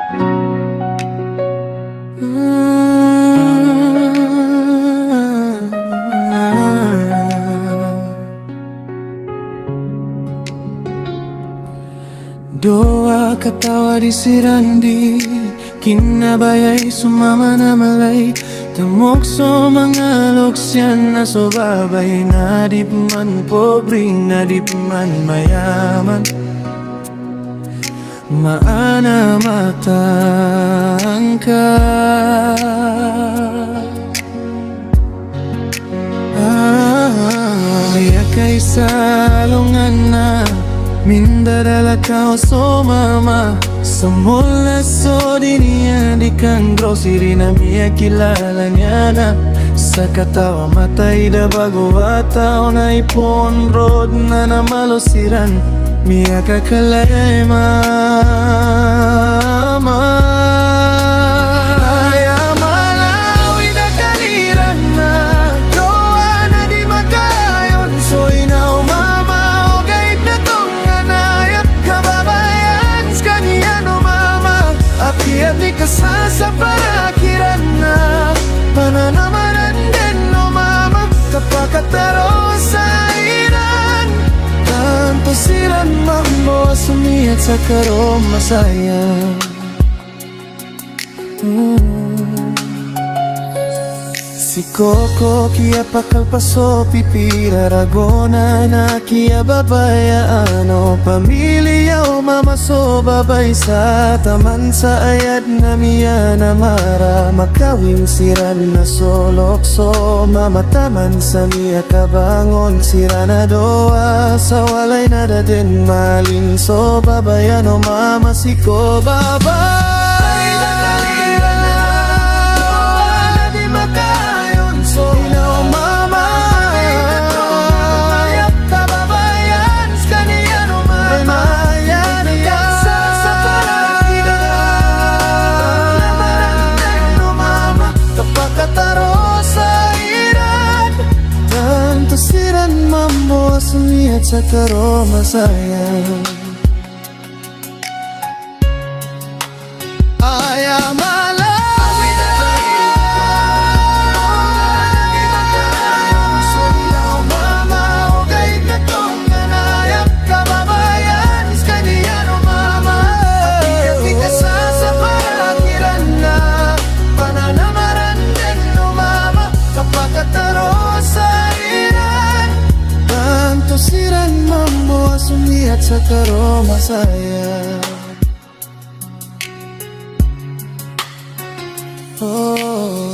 Doa katawa di sirandi, kinabayay sumama na malay. Tamokso mga luksyan na subabay, na di man pobre, na di man mayaman. Maana matangka Kaya kay salungan na mindadala ka o sumama sa mula so di niya di kang grocery na miya kilala niya na sa katawa matay da bago ataw na ipon road na namalosiran miya kakalay mama kaya malawi na kaliran na doa na di makayon so inaw mama o gaib na tong anayat kababayan skaniya no mama apiat ni kasasa parakiran na pananamanan din no mama kapakataro sa iran tanto siran mambo sumiyat sa karomasayan. Si Coco kia pakalpaso pipira ragona na kia babaya ano pamilya o mama so babay sa taman sa ayat na miya na mara makawing siran na solok so mama taman sa miya kabangon sira na doa sa walay na dadin malin so babaya no mama si ko babay sumiyat sa karomasayan. Ayamalawi na sulaw mama o gaib na tong anayap kababayan iskaniya no mama apiat di kasasa parakiran na pananamaran din no mama kapakataro sa siran mambo sumiyat sa karomasayan. Oh.